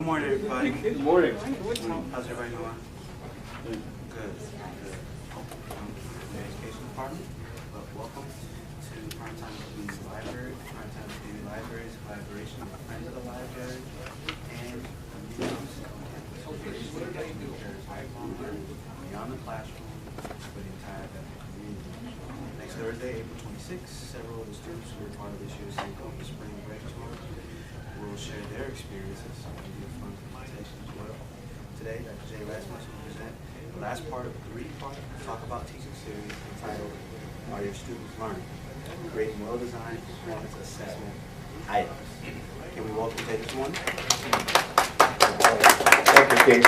Good morning, everybody. Good morning. How's everybody doing? Good. Good. The education department. Well, welcome to Primetime Community Library. Primetime Community Library is a collaboration with Friends of the Library and museums on campus. Beyond the classroom for the entire community. Next Thursday, April 26th, several of the students who are part of this year's Open Spring Break Tour will share their experiences and do a fun presentation as well. Today, Dr. J. Rasmussen will present the last part of the three-part Talk About Teaching series entitled Are Your Students Learning? Creating well-designed performance assessment items. Can we welcome J this morning? Thank you, Keith.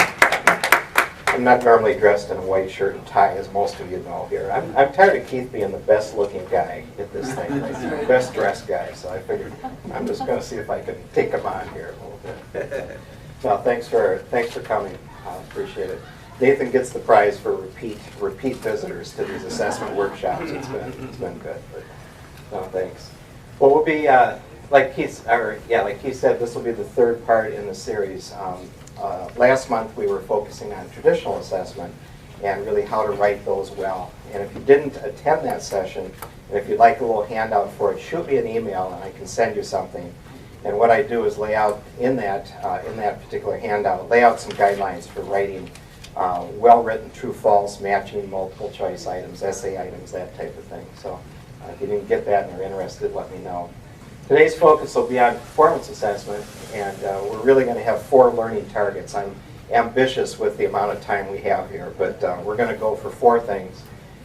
I'm not normally dressed in a white shirt and tie, as most of you know here. I'm tired of Keith being the best-looking guy at this thing, like the best-dressed guy. So I figured I'm just going to see if I can take him on here a little bit. No, thanks for coming. I appreciate it. Nathan gets the prize for repeat visitors to these assessment workshops. It's been good. But no, thanks. Well, we'll be like Keith said, this will be the third part in the series. Last month we were focusing on traditional assessment and really how to write those well. And if you didn't attend that session, and if you'd like a little handout for it, shoot me an email and I can send you something. And what I do is lay out in that particular handout, lay out some guidelines for writing well-written true-false, matching multiple choice items, essay items, that type of thing. So if you didn't get that and are interested, let me know. Today's focus will be on performance assessment, and we're really going to have 4 learning targets. I'm ambitious with the amount of time we have here, but we're going to go for 4 things.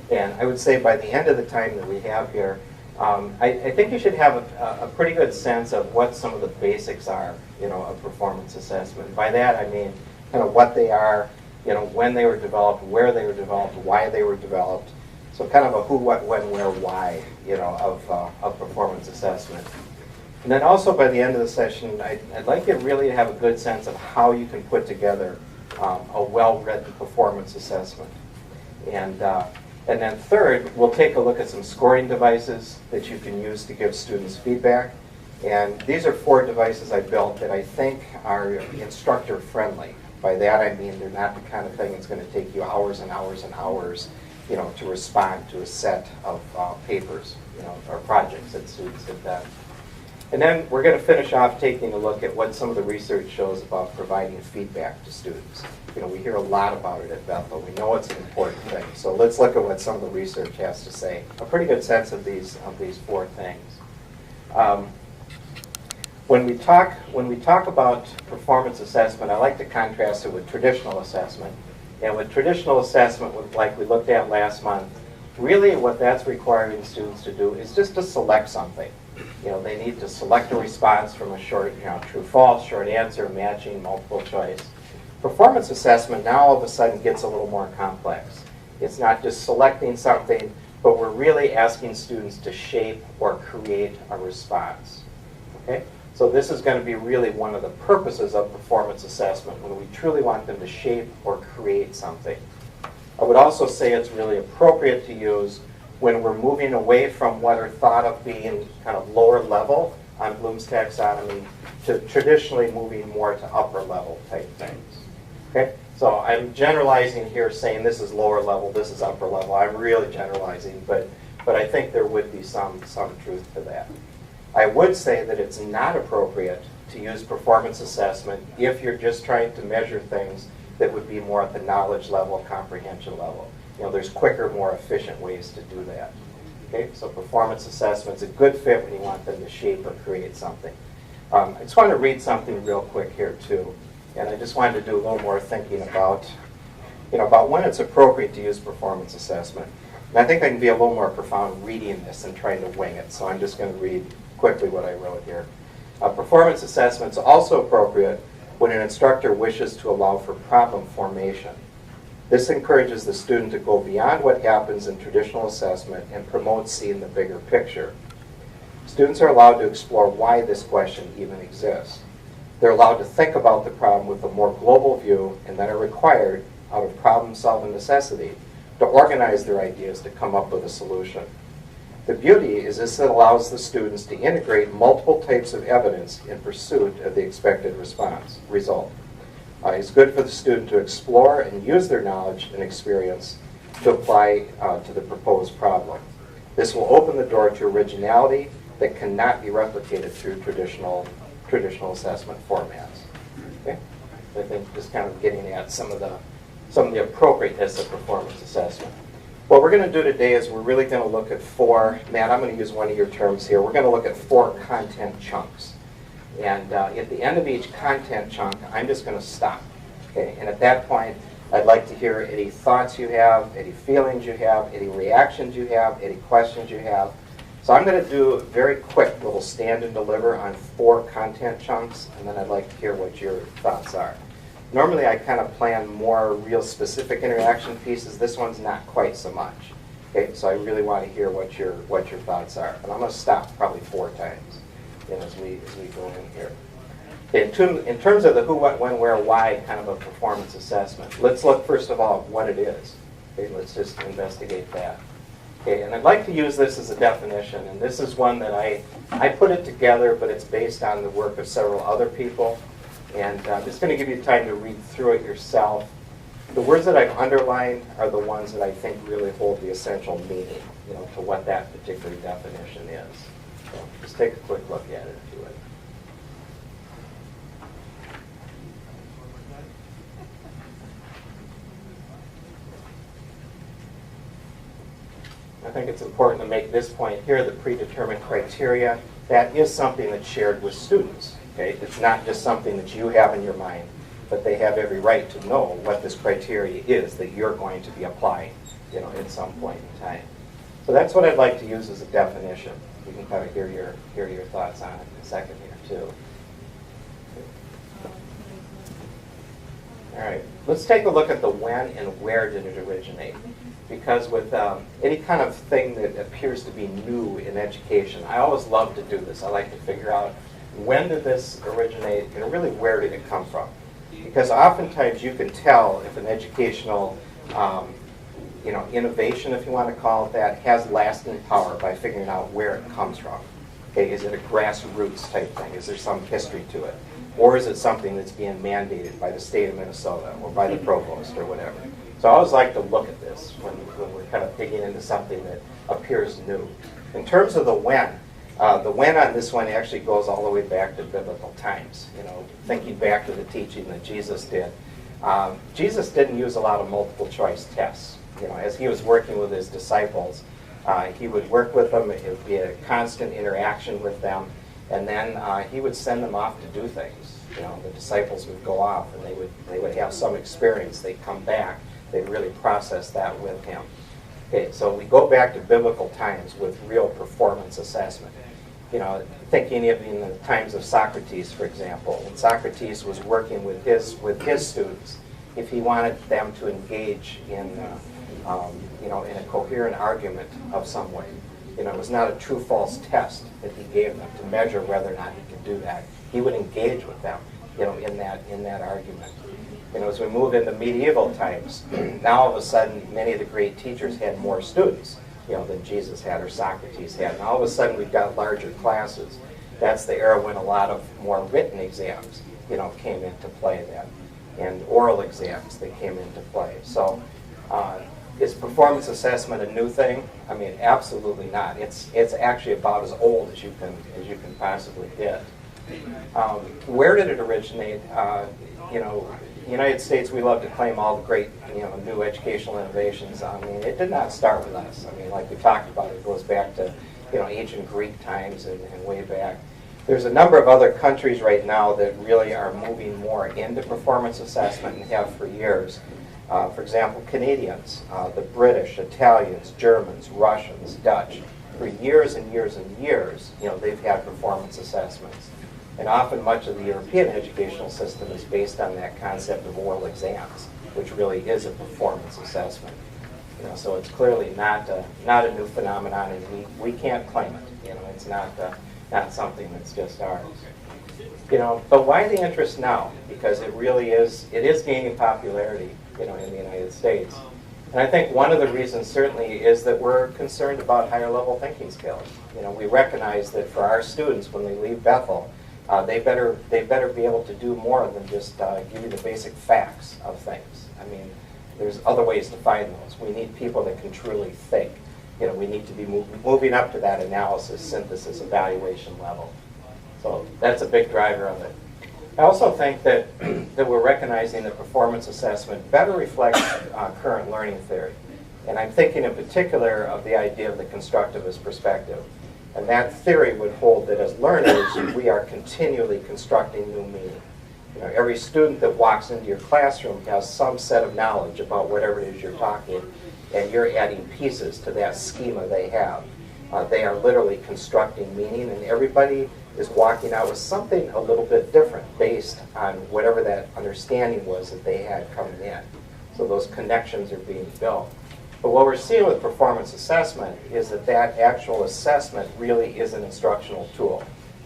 And I would say by the end of the time that we have here, I think you should have a pretty good sense of what some of the basics are, of performance assessment. By that I mean kind of what they are, when they were developed, where they were developed, why they were developed. So kind of a who, what, when, where, why, of performance assessment. And then also by the end of the session, I'd like you really to have a good sense of how you can put together a well-written performance assessment. And then third, we'll take a look at some scoring devices that you can use to give students feedback. And these are 4 devices I built that I think are instructor friendly. By that I mean they're not the kind of thing that's going to take you hours and hours and hours to respond to a set of papers, or projects that students have done. And then we're going to finish off taking a look at what some of the research shows about providing feedback to students. We hear a lot about it at Bethel. We know it's an important thing. So let's look at what some of the research has to say. A pretty good sense of these 4 things. When we talk about performance assessment, I like to contrast it with traditional assessment. And with traditional assessment, like we looked at last month, really what that's requiring students to do is just to select something. They need to select a response from a short, true, false, short answer, matching, multiple choice. Performance assessment now all of a sudden gets a little more complex. It's not just selecting something, but we're really asking students to shape or create a response. Okay? So this is going to be really one of the purposes of performance assessment, when we truly want them to shape or create something. I would also say it's really appropriate to use when we're moving away from what are thought of being kind of lower level on Bloom's taxonomy to traditionally moving more to upper level type things. Okay? So I'm generalizing here, saying this is lower level, this is upper level. I'm really generalizing, but I think there would be some truth to that. I would say that it's not appropriate to use performance assessment if you're just trying to measure things that would be more at the knowledge level, comprehension level. There's quicker, more efficient ways to do that. Okay, so performance assessment's a good fit when you want them to shape or create something. I just want to read something real quick here too, and I just wanted to do a little more thinking about when it's appropriate to use performance assessment. And I think I can be a little more profound reading this than trying to wing it, so I'm just going to read quickly what I wrote here. Performance assessment's also appropriate when an instructor wishes to allow for problem formation. This encourages the student to go beyond what happens in traditional assessment and promotes seeing the bigger picture. Students are allowed to explore why this question even exists. They're allowed to think about the problem with a more global view, and then are required, out of problem-solving necessity, to organize their ideas to come up with a solution. The beauty is this allows the students to integrate multiple types of evidence in pursuit of the expected result. is good for the student to explore and use their knowledge and experience to apply to the proposed problem. This will open the door to originality that cannot be replicated through traditional assessment formats. Okay? I think just kind of getting at some of the appropriateness of performance assessment. What we're going to do today is we're really going to look at four, Matt, I'm going to use one of your terms here, we're going to look at 4 content chunks. And at the end of each content chunk, I'm just going to stop. Okay? And at that point, I'd like to hear any thoughts you have, any feelings you have, any reactions you have, any questions you have. So I'm going to do a very quick little stand and deliver on 4 content chunks, and then I'd like to hear what your thoughts are. Normally I kind of plan more real specific interaction pieces. This one's not quite so much. Okay, so I really want to hear what your thoughts are. And I'm going to stop probably 4 times as we go in here. In terms of the who, what, when, where, why kind of a performance assessment, let's look first of all at what it is. Okay, let's just investigate that. Okay, and I'd like to use this as a definition, and this is one that I put it together, but it's based on the work of several other people, and I'm just going to give you time to read through it yourself. The words that I've underlined are the ones that I think really hold the essential meaning, to what that particular definition is. So just take a quick look at it if you would. I think it's important to make this point here, the predetermined criteria. That is something that's shared with students. Okay? It's not just something that you have in your mind, but they have every right to know what this criteria is that you're going to be applying at some point in time. So that's what I'd like to use as a definition. You can kind of hear your thoughts on it in a second here too. All right, let's take a look at the when and where did it originate. Because with any kind of thing that appears to be new in education, I always love to do this. I like to figure out when did this originate and really where did it come from. Because oftentimes you can tell if an educational innovation, if you want to call it that, has lasting power by figuring out where it comes from. Okay, is it a grassroots type thing? Is there some history to it? Or is it something that's being mandated by the state of Minnesota or by the provost or whatever? So I always like to look at this when we're kind of digging into something that appears new. In terms of the when on this one actually goes all the way back to biblical times. Thinking back to the teaching that Jesus did. Jesus didn't use a lot of multiple choice tests. As he was working with his disciples, he would work with them. It would be a constant interaction with them, and then he would send them off to do things. The disciples would go off, and they would have some experience. They'd come back. They'd really process that with him. Okay, so we go back to biblical times with real performance assessment. Thinking of in the times of Socrates, for example, when Socrates was working with his students, if he wanted them to engage in in a coherent argument of some way, it was not a true-false test that he gave them to measure whether or not he could do that. He would engage with them, in that argument. As we move into medieval times, now all of a sudden many of the great teachers had more students, than Jesus had or Socrates had. And all of a sudden we've got larger classes. That's the era when a lot of more written exams, came into play then, and oral exams that came into play. So is performance assessment a new thing? I mean, absolutely not. It's actually about as old as you can possibly get. Where did it originate? The United States, we love to claim all the great, new educational innovations. I mean, it did not start with us. I mean, like we talked about, it goes back to, ancient Greek times and way back. There's a number of other countries right now that really are moving more into performance assessment and have for years. For example, Canadians, the British, Italians, Germans, Russians, Dutch. For years and years and years, they've had performance assessments. And often much of the European educational system is based on that concept of oral exams, which really is a performance assessment. So it's clearly not a new phenomenon, and we can't claim it. It's not something that's just ours. But why the interest now? Because it is gaining popularity, in the United States. And I think one of the reasons certainly is that we're concerned about higher level thinking skills. We recognize that for our students when they leave Bethel, they better be able to do more than just give you the basic facts of things. I mean, there's other ways to find those. We need people that can truly think. You know, we need to be moving up to that analysis, synthesis, evaluation level. So that's a big driver of it. I also think that that we're recognizing that performance assessment better reflects current learning theory. And I'm thinking in particular of the idea of the constructivist perspective. And that theory would hold that as learners, we are continually constructing new meaning. You know, every student that walks into your classroom has some set of knowledge about whatever it is you're talking, and you're adding pieces to that schema they have. They are literally constructing meaning, and everybody is walking out with something a little bit different based on whatever that understanding was that they had coming in. So those connections are being built. But what we're seeing with performance assessment is that that actual assessment really is an instructional tool.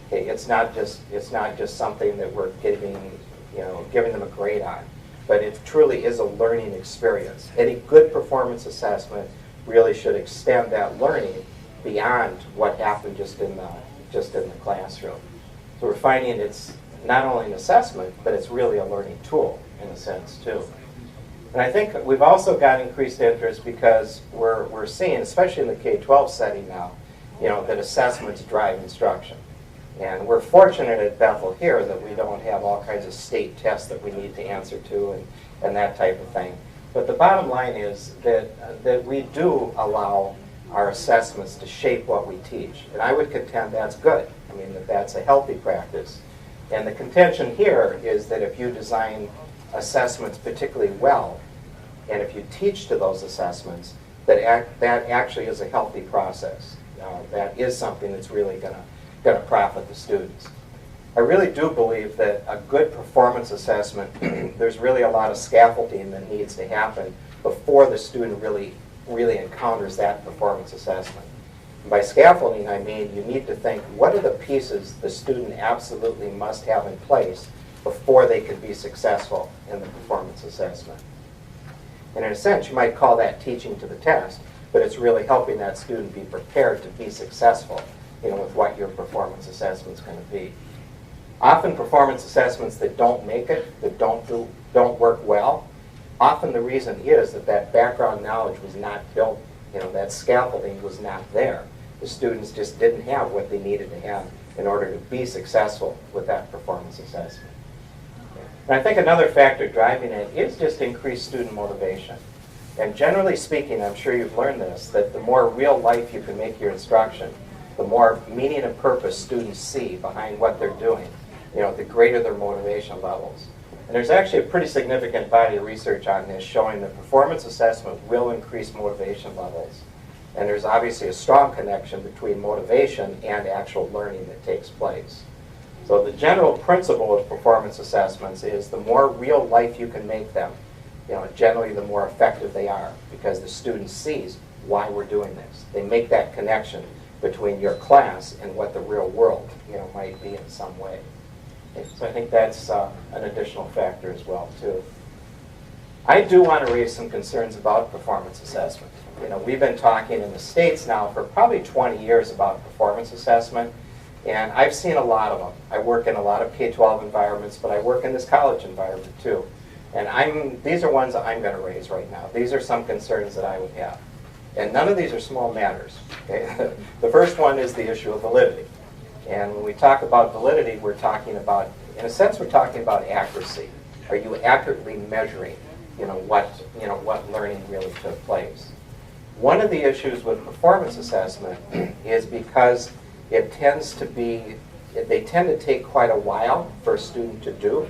Okay, it's not just something that we're giving them a grade on, but it truly is a learning experience. Any good performance assessment really should extend that learning beyond what happened just in the classroom. So we're finding it's not only an assessment, but it's really a learning tool in a sense too. And I think we've also got increased interest because we're seeing, especially in the K-12 setting now, that assessments drive instruction. And we're fortunate at Bethel here that we don't have all kinds of state tests that we need to answer to and that type of thing. But the bottom line is that we do allow our assessments to shape what we teach. And I would contend that's good. I mean, that's a healthy practice. And the contention here is that if you design assessments particularly well, and if you teach to those assessments, that actually is a healthy process. That is something that's really going to profit the students. I really do believe that a good performance assessment, there's really a lot of scaffolding that needs to happen before the student really encounters that performance assessment. And by scaffolding, I mean you need to think, what are the pieces the student absolutely must have in place before they can be successful in the performance assessment. And in a sense, you might call that teaching to the test, but it's really helping that student be prepared to be successful, with what your performance assessment's going to be. Often performance assessments that don't make it, that don't work well, often the reason is that background knowledge was not built, that scaffolding was not there. The students just didn't have what they needed to have in order to be successful with that performance assessment. And I think another factor driving it is just increased student motivation. And generally speaking, I'm sure you've learned this, that the more real life you can make your instruction, the more meaning and purpose students see behind what they're doing, the greater their motivation levels. And there's actually a pretty significant body of research on this showing that performance assessment will increase motivation levels. And there's obviously a strong connection between motivation and actual learning that takes place. So the general principle of performance assessments is the more real life you can make them, generally the more effective they are because the student sees why we're doing this. They make that connection between your class and what the real world, might be in some way. So I think that's an additional factor as well, too. I do want to raise some concerns about performance assessment. We've been talking in the States now for probably 20 years about performance assessment, and I've seen a lot of them. I work in a lot of K-12 environments, but I work in this college environment, too. And these are ones that I'm going to raise right now. These are some concerns that I would have. And none of these are small matters. Okay? The first one is the issue of validity. And when we talk about validity, we're talking about, in a sense, we're talking about accuracy. Are you accurately measuring, what learning really took place? One of the issues with performance assessment is because they tend to take quite a while for a student to do.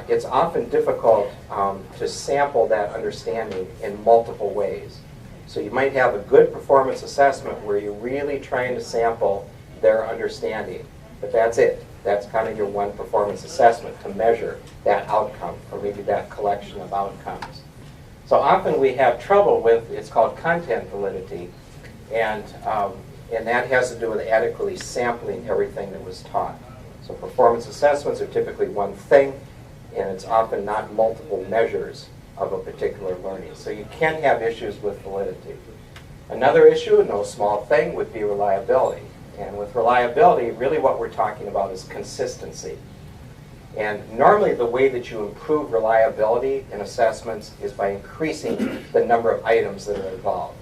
It's often difficult to sample that understanding in multiple ways. So you might have a good performance assessment where you're really trying to sample their understanding, but that's it. That's kind of your one performance assessment to measure that outcome or maybe that collection of outcomes. So often we have trouble with, it's called content validity, and that has to do with adequately sampling everything that was taught. So performance assessments are typically one thing, and it's often not multiple measures of a particular learning. So you can have issues with validity. Another issue, no small thing, would be reliability. And with reliability, really what we're talking about is consistency. And normally the way that you improve reliability in assessments is by increasing the number of items that are involved.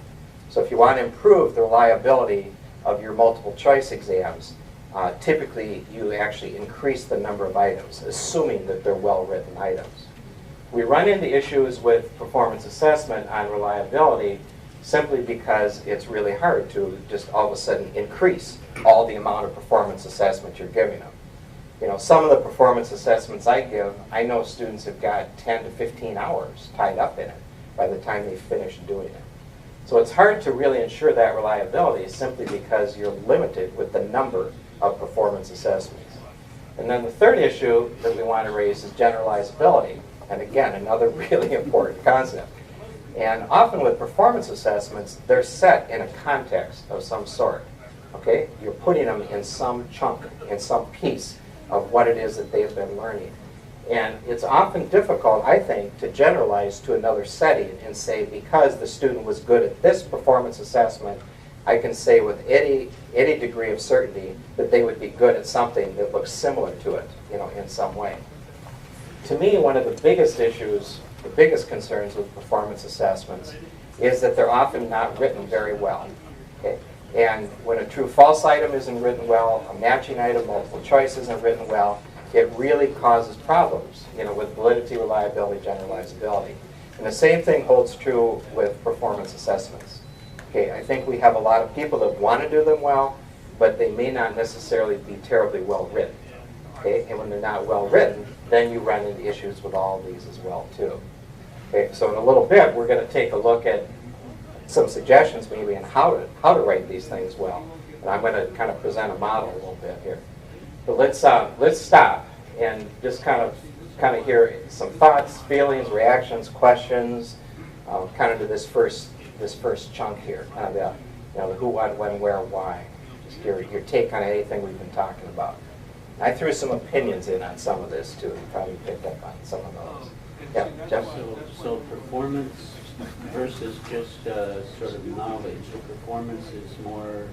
So if you want to improve the reliability of your multiple choice exams, typically you actually increase the number of items, assuming that they're well-written items. We run into issues with performance assessment on reliability simply because it's really hard to just all of a sudden increase all the amount of performance assessment you're giving them. You know, some of the performance assessments I give, I know students have got 10 to 15 hours tied up in it by the time they finish doing it. So it's hard to really ensure that reliability simply because you're limited with the number of performance assessments. And then the third issue that we want to raise is generalizability. And again, another really important concept. And often with performance assessments, they're set in a context of some sort. Okay? You're putting them in some chunk, in some piece of what it is that they've been learning. And it's often difficult, I think, to generalize to another setting and say, because the student was good at this performance assessment, I can say with any degree of certainty that they would be good at something that looks similar to it, you know, in some way. To me, one of the biggest issues, the biggest concerns with performance assessments is that they're often not written very well. Okay? And when a true-false item isn't written well, a matching item, multiple choice isn't written well, it really causes problems, you know, with validity, reliability, generalizability. And the same thing holds true with performance assessments. Okay, I think we have a lot of people that want to do them well, but they may not necessarily be terribly well written. Okay, and when they're not well written, then you run into issues with all of these as well too. Okay, so in a little bit, we're going to take a look at some suggestions maybe on how to write these things well. And I'm going to kind of present a model a little bit here. But let's stop and just kind of hear some thoughts, feelings, reactions, questions, kind of to this first chunk here, kind of the who, what, when, where, why. Just your take on anything we've been talking about. I threw some opinions in on some of this too. You probably picked up on some of those. Yeah, Jeff? So performance versus just sort of knowledge. So performance is more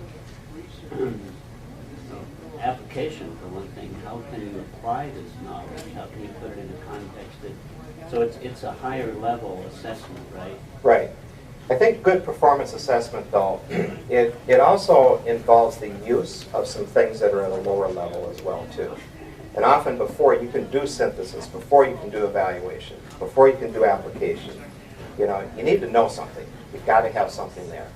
application for one thing. How can you apply this knowledge? How can you put it in a context that, so it's a higher level assessment, right? Right. I think good performance assessment, though, it also involves the use of some things that are at a lower level as well, too. And often before you can do synthesis, before you can do evaluation, before you can do application, you know, you need to know something. You've got to have something there.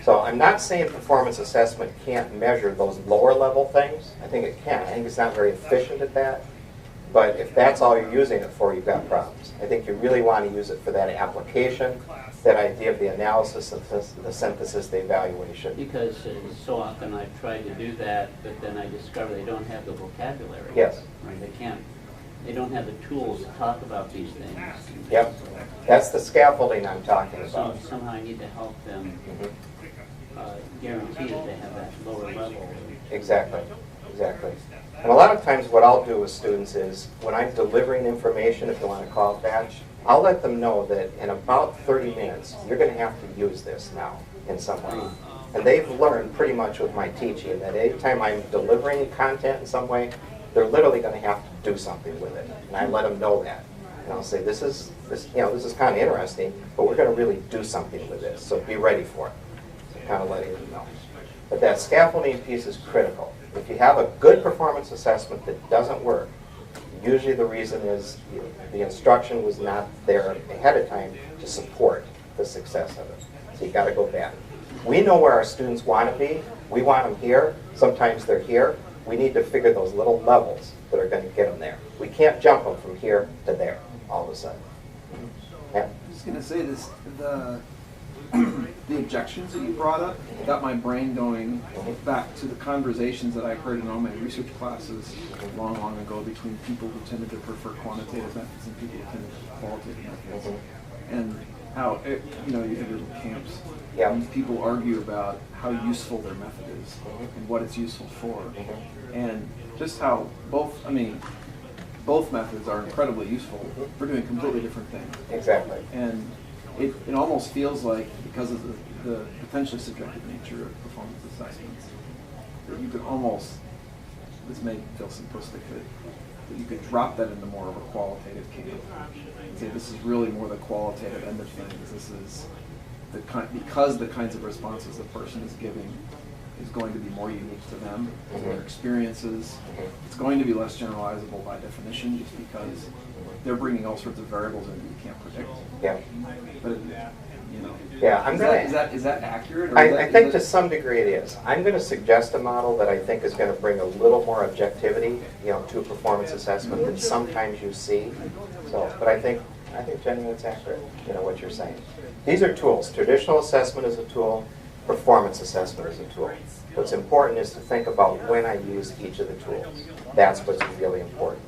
So I'm not saying performance assessment can't measure those lower level things. I think it can. I think it's not very efficient at that. But if that's all you're using it for, you've got problems. I think you really want to use it for that application, that idea of the analysis, the synthesis, the evaluation. Because so often I've tried to do that, but then I discover they don't have the vocabulary. Yes. Right? They don't have the tools to talk about these things. Yep. That's the scaffolding I'm talking about. So somehow I need to help them guarantee that they have that lower level. Exactly. Exactly. And a lot of times what I'll do with students is, when I'm delivering information, if you want to call it that, I'll let them know that in about 30 minutes, you're going to have to use this now in some way. And they've learned pretty much with my teaching that anytime I'm delivering content in some way, they're literally going to have to do something with it. And I let them know that. And I'll say, this is kind of interesting, but we're going to really do something with this, so be ready for it. So kind of letting them know. But that scaffolding piece is critical. If you have a good performance assessment that doesn't work, usually the reason is the instruction was not there ahead of time to support the success of it. So you got to go back. We know where our students want to be. We want them here. Sometimes they're here. We need to figure those little levels that are going to get them there. We can't jump them from here to there all of a sudden. Yeah. I was going to say this, the objections that you brought up got my brain going back to the conversations that I heard in all my research classes long, long ago between people who tended to prefer quantitative methods and people who tended to prefer qualitative methods. And how, you have your little camps. Yeah. And people argue about how useful their method is and what it's useful for. And just how both methods are incredibly useful for doing completely different things. Exactly. And it almost feels like, because of the potentially subjective nature of performance assessments, that you could almost, this may feel simplistic, that you could drop that into more of a qualitative camp and say this is really more the qualitative end of things. This is because the kinds of responses the person is giving is going to be more unique to them, to their experiences. It's going to be less generalizable by definition, just because they're bringing all sorts of variables in that you can't predict. Yeah. But you know, Yeah, is that accurate? Or I think to some degree it is. I'm going to suggest a model that I think is going to bring a little more objectivity, to performance assessment than sometimes you see. So, but I think Jenny, it's accurate. What you're saying. These are tools. Traditional assessment is a tool. Performance assessment is a tool. What's important is to think about when I use each of the tools. That's what's really important.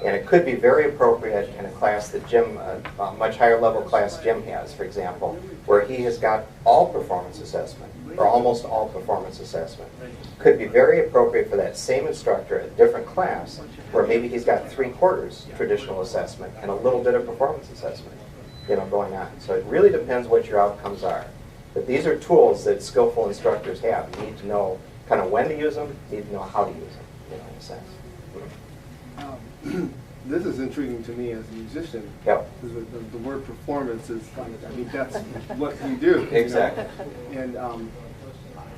And it could be very appropriate in a class that Jim, a much higher level class Jim has, for example, where he has got all performance assessment, or almost all performance assessment. Could be very appropriate for that same instructor at a different class, where maybe he's got 3/4 traditional assessment and a little bit of performance assessment, going on. So it really depends what your outcomes are. But these are tools that skillful instructors have. You need to know kind of when to use them, you need to know how to use them, in a sense. This is intriguing to me as a musician. Yep. Because the word performance is, that's what you do. Exactly. And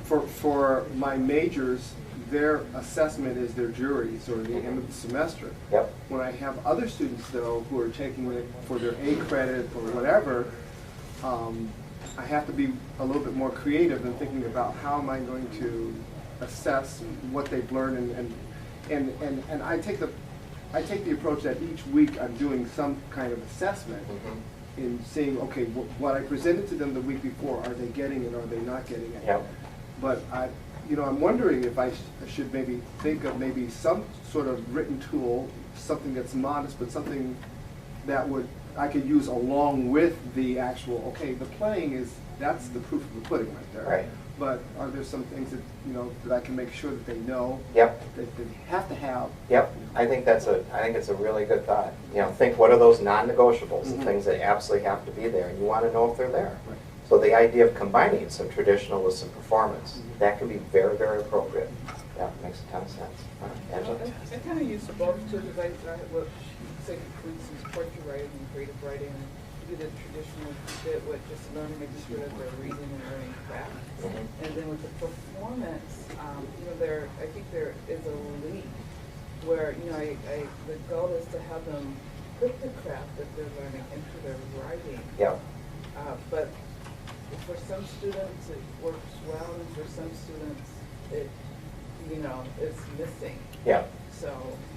for my majors, their assessment is their juries or the end of the semester. Yep. When I have other students, though, who are taking it for their A credit or whatever, I have to be a little bit more creative in thinking about how am I going to assess what they've learned, and I take the approach that each week I'm doing some kind of assessment in seeing, okay, what I presented to them the week before, are they getting it or are they not getting it? Yep. But I'm wondering if I should maybe think of maybe some sort of written tool, something that's modest, but something that I could use along with the actual, okay, the playing that's the proof of the pudding right there. Right. But are there some things that, that I can make sure that they know? Yep. That they have to have? Yep. I think it's a really good thought. Think what are those non-negotiables, the things that absolutely have to be there, and you want to know if they're there. Right. So the idea of combining some traditional with some performance, that can be very, very appropriate. That makes a ton of sense. Angela? I kind of use both too, because I would say, for instance, portrait writing and creative writing, and do the traditional bit with just learning, making sure that they're reading and learning craft. And then with the performance, I think there is a leap where, the goal is to have them put the craft that they're learning into their writing. Yep. But for some students it works well, and for some students it's missing. Yeah. So,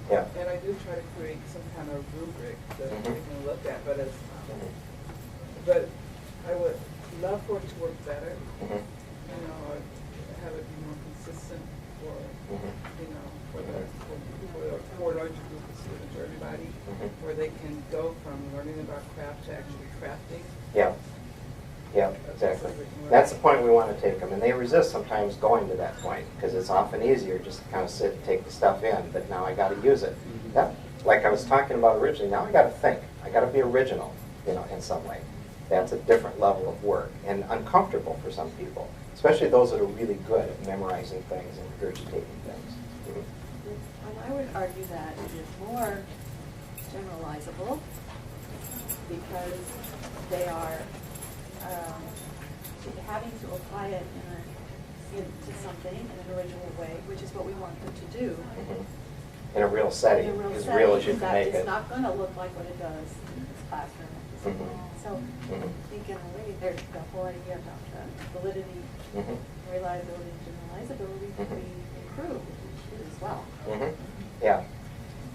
Yeah. and I do try to create some kind of rubric that they can look at, but but I would love for it to work better. Or have it be more consistent for for a larger group of students or everybody, where they can go from learning about craft to actually crafting. Yeah. Yeah, exactly. That's the point we want to take them, and they resist sometimes going to that point because it's often easier just to kind of sit and take the stuff in. But now I got to use it. Yeah, like I was talking about originally. Now I got to think. I got to be original, in some way. That's a different level of work and uncomfortable for some people, especially those that are really good at memorizing things and regurgitating things. And I would argue that it is more generalizable because they are having to apply it into something in an original way, which is what we want them to do. In a real setting, as real as you can make it. It's not going to look like what it does in this classroom. So I think in a way, there's the whole idea about the validity, reliability, and generalizability can be improved as well. Yeah.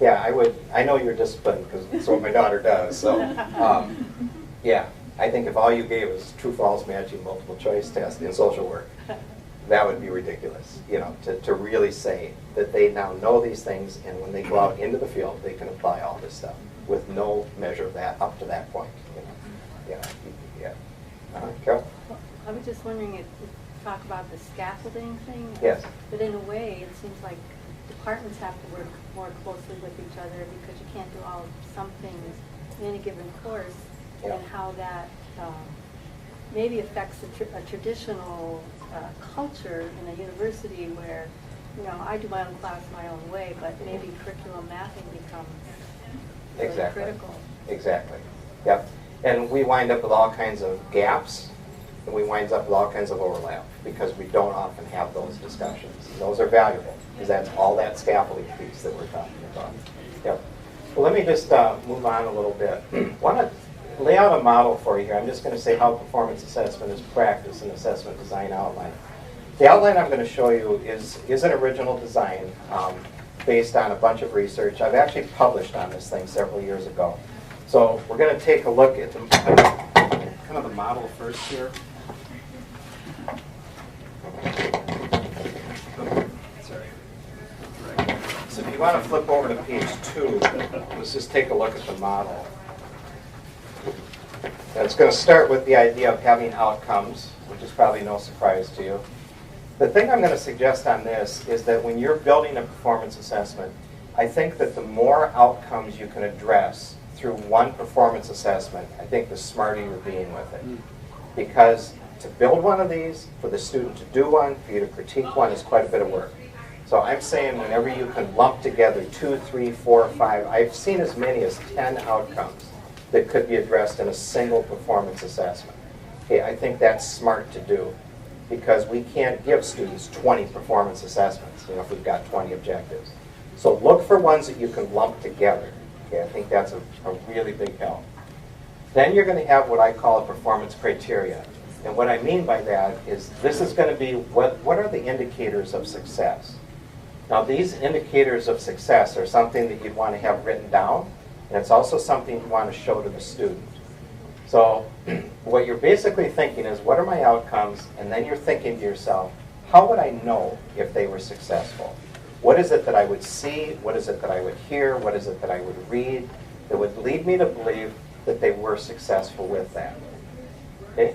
Yeah, I know you're disciplined because that's what my daughter does. So, yeah. I think if all you gave was true-false matching multiple choice test in social work, that would be ridiculous, to really say that they now know these things, and when they go out into the field, they can apply all this stuff with no measure of that up to that point. Yeah. Carol? Well, I was just wondering if you talk about the scaffolding thing. Yes. But in a way, it seems like departments have to work more closely with each other because you can't do some things in any given course. Yeah. And how that maybe affects a traditional culture in a university where you know, I do my own class my own way, but maybe curriculum mapping becomes really Exactly. critical. Exactly. Yep. And we wind up with all kinds of gaps, and we wind up with all kinds of overlap because we don't often have those discussions. And those are valuable because that's all that scaffolding piece that we're talking about. Yep. Well, let me just move on a little bit. I want to lay out a model for you here. I'm just going to say how performance assessment is practiced in assessment design outline. The outline I'm going to show you is an original design based on a bunch of research. I've actually published on this thing several years ago. So we're going to take a look at kind of the model first here. Sorry. So if you want to flip over to page 2, let's just take a look at the model. And it's going to start with the idea of having outcomes, which is probably no surprise to you. The thing I'm going to suggest on this is that when you're building a performance assessment, I think that the more outcomes you can address through one performance assessment, I think the smarter you're being with it. Because to build one of these, for the student to do one, for you to critique one, is quite a bit of work. So I'm saying whenever you can lump together 2, 3, 4, 5, I've seen as many as 10 outcomes that could be addressed in a single performance assessment. Okay, I think that's smart to do because we can't give students 20 performance assessments, if we've got 20 objectives. So look for ones that you can lump together. Okay, I think that's a really big help. Then you're going to have what I call a performance criteria. And what I mean by that is this is going to be what are the indicators of success. Now these indicators of success are something that you'd want to have written down, and it's also something you want to show to the student. So what you're basically thinking is, what are my outcomes? And then you're thinking to yourself, how would I know if they were successful? What is it that I would see? What is it that I would hear? What is it that I would read that would lead me to believe that they were successful with that? Okay?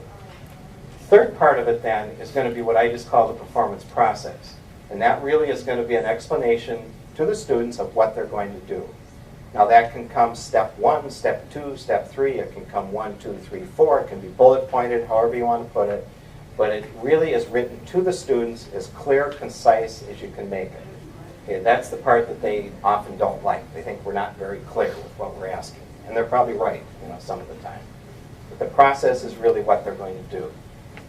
Third part of it then is going to be what I just call the performance process. And that really is going to be an explanation to the students of what they're going to do. Now that can come step 1, step 2, step 3. It can come 1, 2, 3, 4. It can be bullet pointed, however you want to put it. But it really is written to the students as clear, concise as you can make it. Okay, that's the part that they often don't like. They think we're not very clear with what we're asking. And they're probably right, some of the time. But the process is really what they're going to do.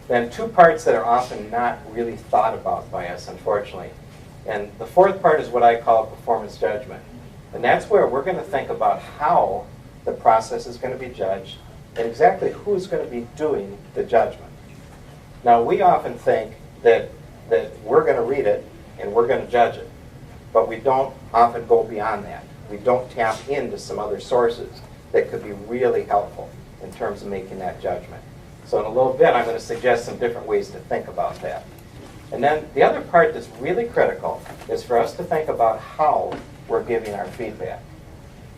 Then 2 parts that are often not really thought about by us, unfortunately. And the 4th part is what I call performance judgment. And that's where we're going to think about how the process is going to be judged and exactly who's going to be doing the judgment. Now, we often think that we're going to read it and we're going to judge it. But we don't often go beyond that. We don't tap into some other sources that could be really helpful in terms of making that judgment. So in a little bit, I'm going to suggest some different ways to think about that. And then the other part that's really critical is for us to think about how we're giving our feedback.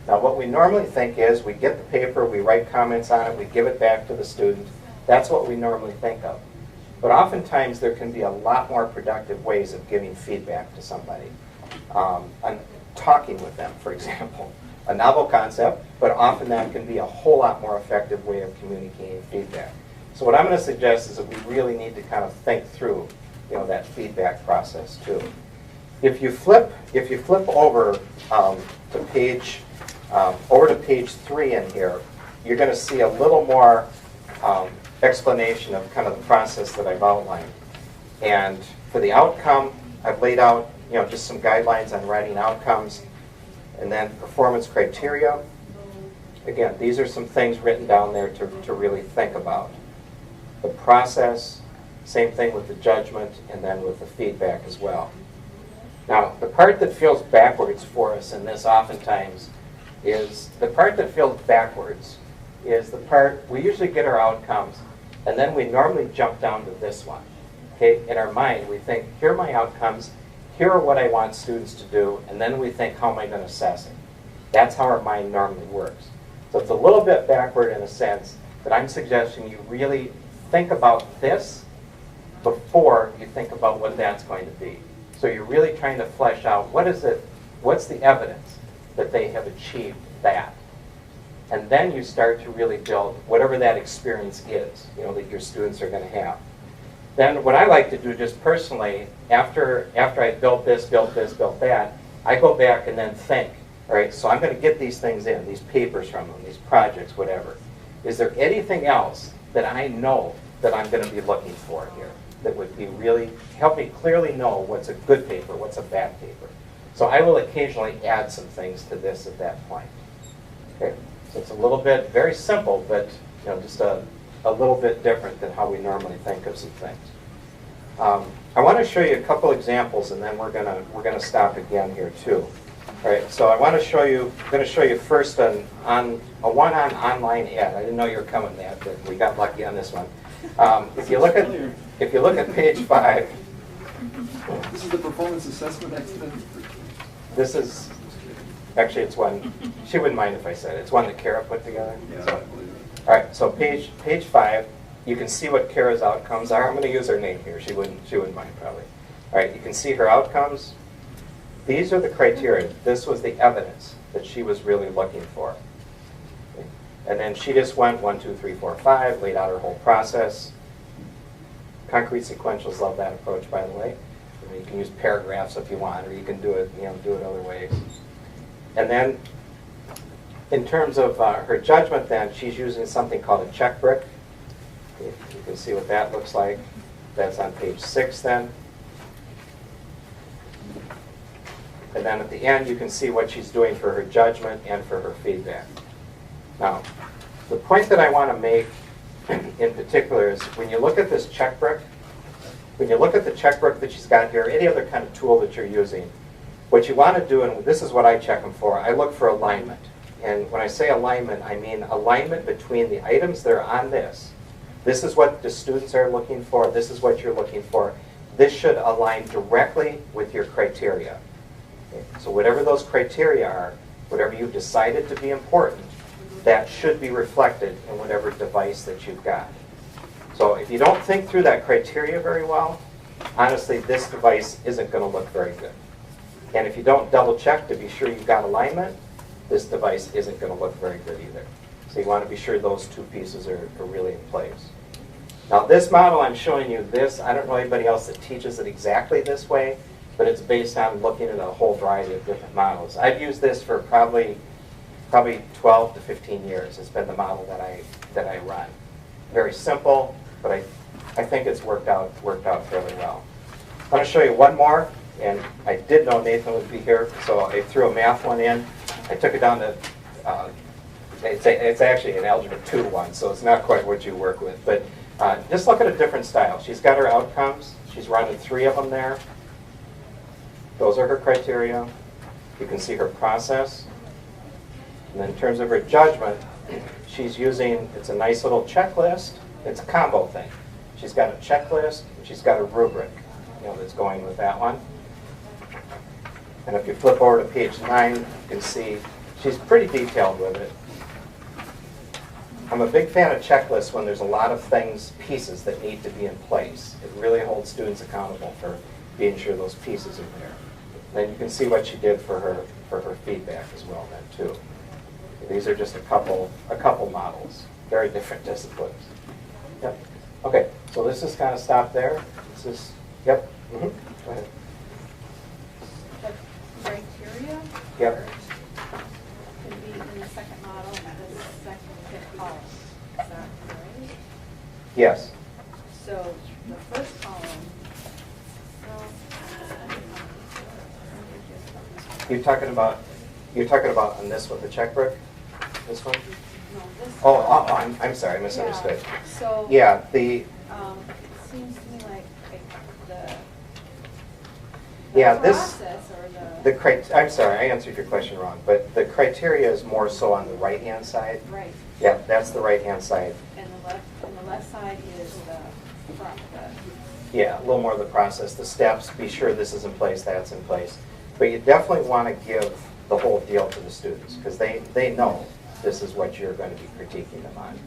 Now, what we normally think is we get the paper, we write comments on it, we give it back to the student. That's what we normally think of. But oftentimes, there can be a lot more productive ways of giving feedback to somebody. And talking with them, for example. A novel concept, but often that can be a whole lot more effective way of communicating feedback. So what I'm going to suggest is that we really need to kind of think through, that feedback process too. If you flip over to page 3 in here, you're going to see a little more explanation of kind of the process that I've outlined. And for the outcome, I've laid out just some guidelines on writing outcomes, and then performance criteria. Again, these are some things written down there to really think about. The process, same thing with the judgment, and then with the feedback as well. Now, the part that feels backwards for us in this oftentimes is the part we usually get our outcomes, and then we normally jump down to this one. Okay, in our mind, we think, here are my outcomes, here are what I want students to do, and then we think, how am I going to assess it? That's how our mind normally works. So it's a little bit backward in a sense that I'm suggesting you really think about this before you think about what that's going to be. So you're really trying to flesh out what's the evidence that they have achieved that. And then you start to really build whatever that experience is, that your students are going to have. Then what I like to do just personally, after I built this, built that, I go back and then think, all right, so I'm going to get these things in, these papers from them, these projects, whatever. Is there anything else that I know that I'm going to be looking for here that would be really, help me clearly know what's a good paper, what's a bad paper? So I will occasionally add some things to this at that point. Okay, so it's a little bit, very simple, but just a little bit different than how we normally think of some things. I want to show you a couple examples, and then we're gonna stop again here too. All right, so I want to show you. I'm going to show you first on online ad. I didn't know you were coming, Matt, but we got lucky on this one. If you look at page 5. This is the performance assessment accident. This is actually, it's one. She wouldn't mind if I said it. It's one that Kara put together. Yeah, So, I believe it. all right, so page 5. You can see what Kara's outcomes are. I'm going to use her name here. She wouldn't mind probably. All right, you can see her outcomes. These are the criteria. This was the evidence that she was really looking for. Okay. And then she just went 1, 2, 3, 4, 5, laid out her whole process. Concrete sequentials love that approach, by the way. You can use paragraphs if you want, or you can do it other ways. And then, in terms of her judgment, then she's using something called a check brick. You can see what that looks like. That's on page 6 then. And then at the end, you can see what she's doing for her judgment and for her feedback. Now, the point that I want to make in particular is when you look at this check brick, when you look at the check brick that she's got here, any other kind of tool that you're using, what you want to do, and this is what I check them for, I look for alignment. And when I say alignment, I mean alignment between the items that are on this. This is what the students are looking for. This is what you're looking for. This should align directly with your criteria. Okay? So whatever those criteria are, whatever you've decided to be important, that should be reflected in whatever device that you've got. So if you don't think through that criteria very well, honestly, this device isn't going to look very good. And if you don't double check to be sure you've got alignment, this device isn't going to look very good either. So you want to be sure those two pieces are really in place. Now this model, I'm showing you this. I don't know anybody else that teaches it exactly this way, but it's based on looking at a whole variety of different models. I've used this for probably 12 to 15 years. It's been the model that I run. Very simple, but I think it's worked out fairly well. I'm going to show you one more, and I did know Nathan would be here, so I threw a math one in. I took it down to, it's actually an Algebra 2 one, so it's not quite what you work with. But just look at a different style. She's got her outcomes. She's running 3 of them there. Those are her criteria. You can see her process. And then in terms of her judgment, she's using, it's a nice little checklist. It's a combo thing. She's got a checklist, and she's got a rubric, that's going with that one. And if you flip over to page 9, you can see she's pretty detailed with it. I'm a big fan of checklists when there's a lot of things, pieces that need to be in place. It really holds students accountable for being sure those pieces are there. Then you can see what she did for her feedback as well then too. These are just a couple models, very different disciplines. Yep. Okay, so let's just kind of stop there. This is, yep. Go ahead. The criteria Yep. can be in the second model and the second fifth column. Is that right? Yes. So the first column. You're talking about on this one, the check brick? This one? No, this. Oh, I'm sorry, I misunderstood. Yeah. So. Yeah, the It seems to me like the yeah process or the. I'm sorry, I answered your question wrong. But the criteria is more so on the right-hand side. Right. Yeah, that's the right-hand side. And the left side is the front. Yeah, a little more of the process, the steps. Be sure this is in place, that's in place. But you definitely want to give the whole deal to the students because they know this is what you're going to be critiquing them on.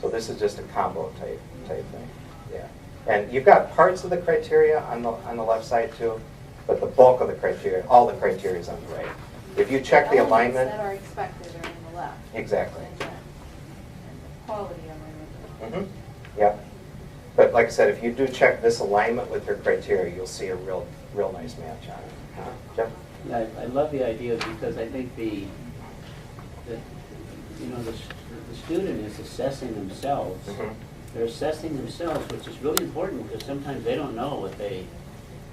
So this is just a combo type thing. Yeah, and you've got parts of the criteria on the left side too, but the bulk of the criteria, all the criteria is on the right. If you check the alignment, that are expected are in the left. Exactly. And the quality of them. Yeah. But like I said, if you do check this alignment with their criteria, you'll see a real nice match on it. Jeff? Yeah, I love the idea because I think the student is assessing themselves. Mhm. They're assessing themselves, which is really important because sometimes they don't know what they,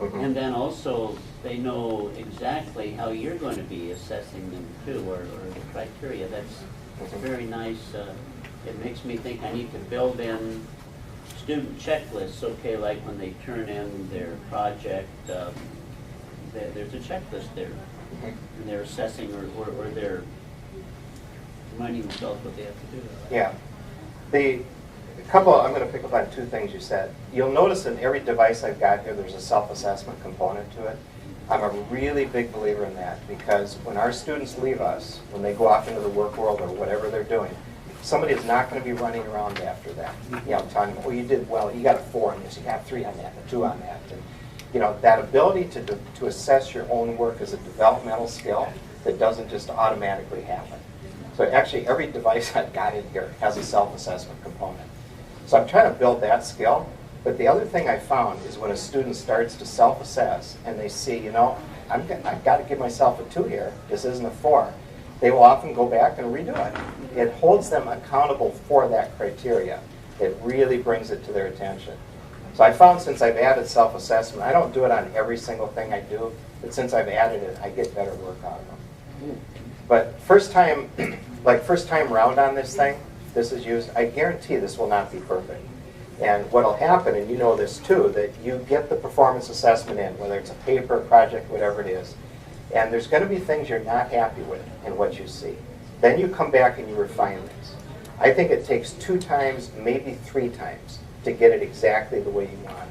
Mhm. and then also they know exactly how you're going to be assessing them too, or the criteria. That's Mhm. very nice. It makes me think I need to build in student checklists. Okay, like when they turn in their project, there's a checklist there, Mhm. and they're assessing or they're reminding themselves what they have to do. Yeah. I'm going to pick up on two things you said. You'll notice in every device I've got here, there's a self-assessment component to it. I'm a really big believer in that because when our students leave us, when they go off into the work world or whatever they're doing, somebody is not going to be running around after that. Telling them, oh, you did well, you got a 4 on this, you got a 3 on that, and a 2 on that. And, that ability to assess your own work is a developmental skill that doesn't just automatically happen. So actually, every device I've got in here has a self-assessment component. So I'm trying to build that skill. But the other thing I found is when a student starts to self-assess and they see, I've got to give myself a 2 here. This isn't a 4. They will often go back and redo it. It holds them accountable for that criteria. It really brings it to their attention. So I found since I've added self-assessment, I don't do it on every single thing I do, but since I've added it, I get better work out of them. But first time round on this thing, this is used, I guarantee this will not be perfect. And what will happen, and you know this too, that you get the performance assessment in, whether it's a paper, project, whatever it is, and there's going to be things you're not happy with in what you see. Then you come back and you refine things. I think it takes 2 times, maybe 3 times, to get it exactly the way you want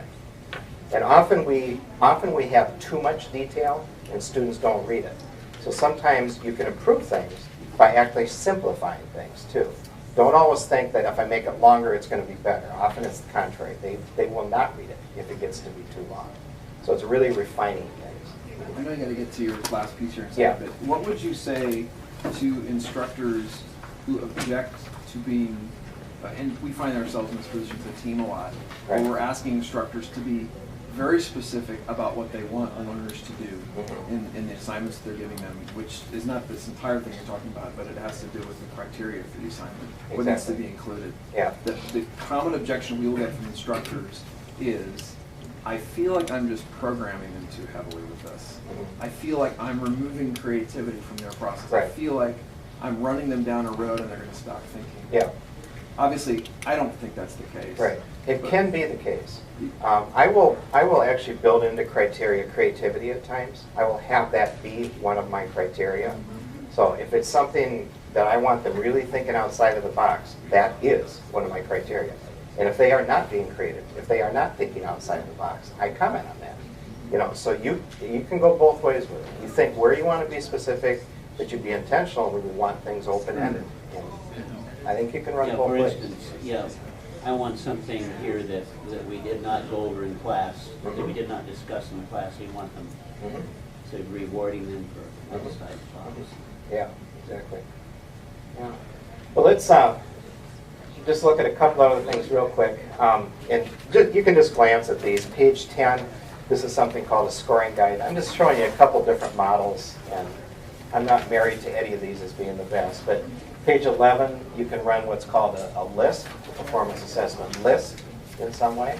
it. And often we have too much detail and students don't read it. So sometimes you can improve things by actually simplifying things too. Don't always think that if I make it longer it's going to be better. Often it's the contrary. They will not read it if it gets to be too long. So it's really refining things. I know you got to get to your last piece here in a Yeah. second, but what would you say to instructors who object to being, and we find ourselves in this position as a team a lot, Right. where we're asking instructors to be very specific about what they want learners to do in the assignments that they're giving them, which is not this entire thing you're talking about, but it has to do with the criteria for the assignment, what needs to Exactly. be included. Yeah. The common objection we will get from instructors is, I feel like I'm just programming them too heavily with this. I feel like I'm removing creativity from their process. I Right. feel like I'm running them down a road and they're going to stop thinking. Yeah. Obviously, I don't think that's the case. Right. It But- can be the case. I will actually build into criteria creativity at times. I will have that be one of my criteria. So if it's something that I want them really thinking outside of the box, that is one of my criteria. And if they are not being creative, if they are not thinking outside of the box, I comment on that. So you can go both ways with it. You think where you want to be specific, but you be intentional when you want things open-ended. And I think you can run both For ways. instance, I want something here that we did not go over in class, that we did not discuss in class. We want them to rewarding them for outside problems. Yeah, exactly. Yeah. Well, let's just look at a couple other things real quick. And you can just glance at these. Page 10, this is something called a scoring guide. I'm just showing you a couple different models, and I'm not married to any of these as being the best, but page 11, you can run what's called a list, a performance assessment list in some way.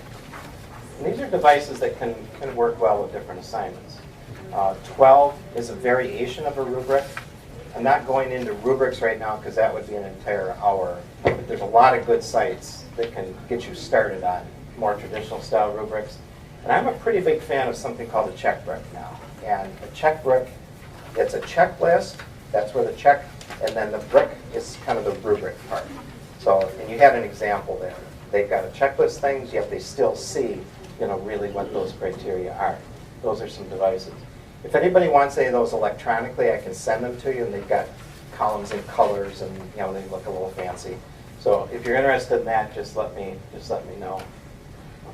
And these are devices that can work well with different assignments. 12 is a variation of a rubric. I'm not going into rubrics right now because that would be an entire hour. But there's a lot of good sites that can get you started on more traditional style rubrics. And I'm a pretty big fan of something called a check brick now. And a check brick, it's a checklist. That's where the check, and then the brick is kind of the rubric part. So, and you had an example there. They've got a checklist things, yet they still see, really what those criteria are. Those are some devices. If anybody wants any of those electronically, I can send them to you, and they've got columns and colors, and they look a little fancy. So if you're interested in that, just let me know.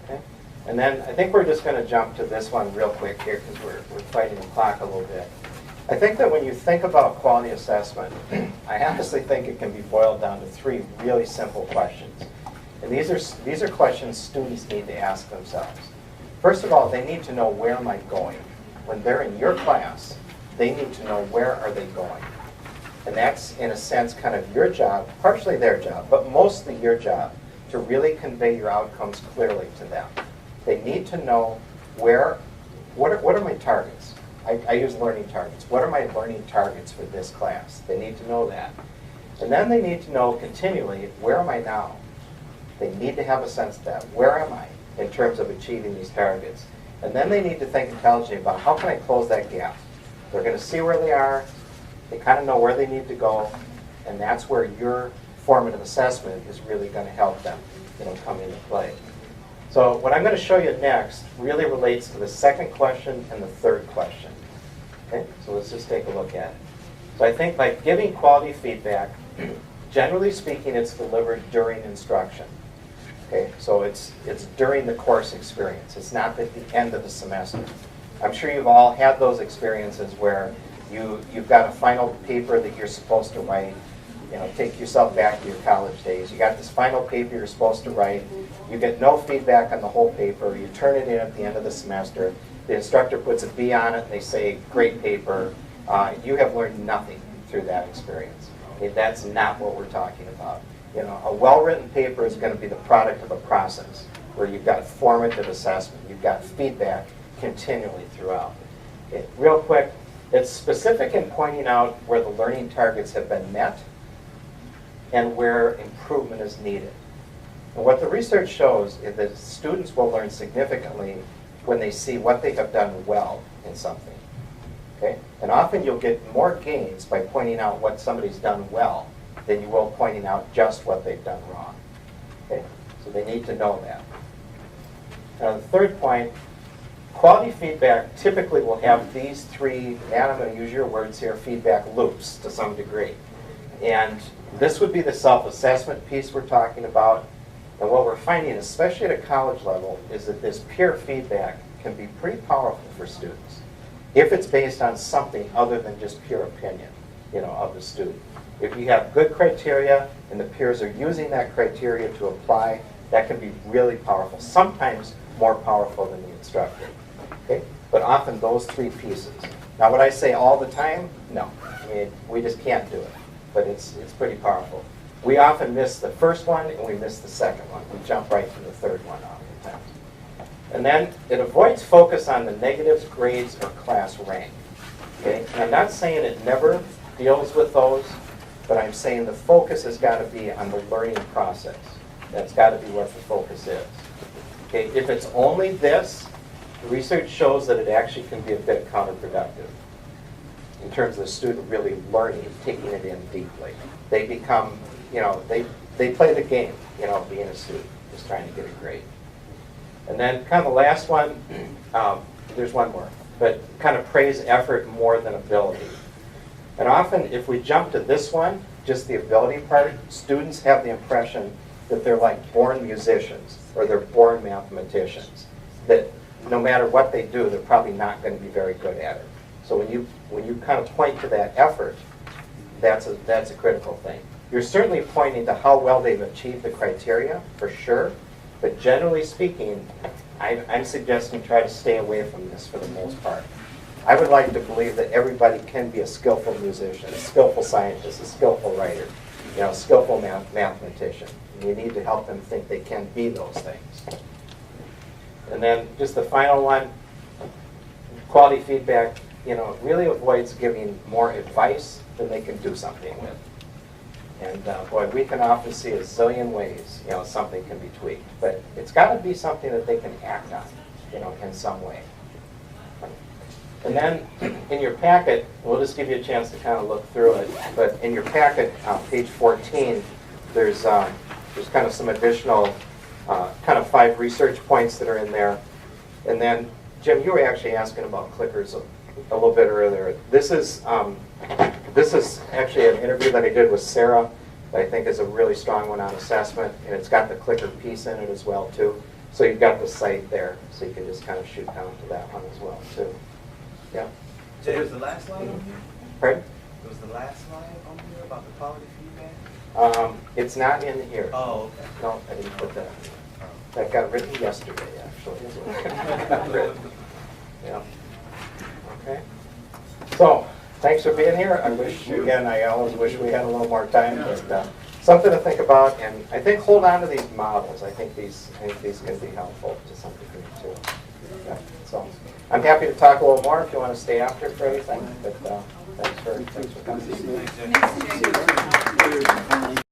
Okay. And then I think we're just going to jump to this one real quick here because we're fighting the clock a little bit. I think that when you think about quality assessment, I honestly think it can be boiled down to 3 really simple questions. And these are questions students need to ask themselves. First of all, they need to know, where am I going? When they're in your class, they need to know, where are they going? And that's, in a sense, kind of your job, partially their job, but mostly your job, to really convey your outcomes clearly to them. They need to know what are my targets? I use learning targets. What are my learning targets for this class? They need to know that. And then they need to know continually, where am I now? They need to have a sense of that. Where am I in terms of achieving these targets? And then they need to think intelligently about, how can I close that gap? They're going to see where they are. They kind of know where they need to go. And that's where your formative assessment is really going to help them, come into play. So what I'm going to show you next really relates to the second question and the third question. Okay, so let's just take a look at it. So I think by giving quality feedback, generally speaking, it's delivered during instruction. Okay, so it's during the course experience. It's not at the end of the semester. I'm sure you've all had those experiences where you've got a final paper that you're supposed to write. Take yourself back to your college days. You got this final paper you're supposed to write. You get no feedback on the whole paper. You turn it in at the end of the semester. The instructor puts a B on it, and they say, great paper. You have learned nothing through that experience. Okay, that's not what we're talking about. A well-written paper is going to be the product of a process where you've got formative assessment. You've got feedback continually throughout. Okay, real quick, it's specific in pointing out where the learning targets have been met and where improvement is needed. And what the research shows is that students will learn significantly when they see what they have done well in something. Okay? And often you'll get more gains by pointing out what somebody's done well than you will pointing out just what they've done wrong. Okay? So they need to know that. Now the third point, quality feedback typically will have these three, and I'm going to use your words here, feedback loops to some degree. And this would be the self-assessment piece we're talking about. And what we're finding, especially at a college level, is that this peer feedback can be pretty powerful for students if it's based on something other than just pure opinion, of the student. If you have good criteria and the peers are using that criteria to apply, that can be really powerful, sometimes more powerful than the instructor. Okay? But often those three pieces. Now, would I say all the time? No. I mean, we just can't do it. But it's pretty powerful. We often miss the first one and we miss the second one. We jump right to the third one oftentimes. And then it avoids focus on the negatives, grades, or class rank. Okay? And I'm not saying it never deals with those, but I'm saying the focus has got to be on the learning process. That's got to be what the focus is. Okay? If it's only this, the research shows that it actually can be a bit counterproductive in terms of the student really learning, taking it in deeply. They become, they play the game, being a student, just trying to get a grade. And then kind of the last one, there's one more, but kind of praise effort more than ability. And often if we jump to this one, just the ability part, students have the impression that they're like born musicians or they're born mathematicians, that no matter what they do, they're probably not going to be very good at it. So when you kind of point to that effort, that's a critical thing. You're certainly pointing to how well they've achieved the criteria, for sure, but generally speaking, I'm suggesting try to stay away from this for the most part. I would like to believe that everybody can be a skillful musician, a skillful scientist, a skillful writer, a skillful mathematician. And you need to help them think they can be those things. And then just the final one, quality feedback, really avoids giving more advice than they can do something with. And boy, we can often see a zillion ways, something can be tweaked. But it's got to be something that they can act on, in some way. And then in your packet, we'll just give you a chance to kind of look through it. But in your packet, page 14, there's kind of some additional kind of 5 research points that are in there. And then, Jim, you were actually asking about clickers a little bit earlier. This is actually an interview that I did with Sarah that I think is a really strong one on assessment, and it's got the clicker piece in it as well too. So you've got the site there, so you can just kind of shoot down to that one as well too. Yeah. Jay, was the last slide on here? Pardon? Was the last slide on here about the quality feedback? It's not in here. Oh, okay. No, I didn't put that. That got written yesterday, actually. Not written. Yeah. Okay. So, thanks for being here. I wish, again, I always wish we had a little more time, but something to think about. And I think hold on to these models. I think these can be helpful to some degree too. Yeah. So, I'm happy to talk a little more if you want to stay after for anything. But thanks for coming. Thanks, Jeff.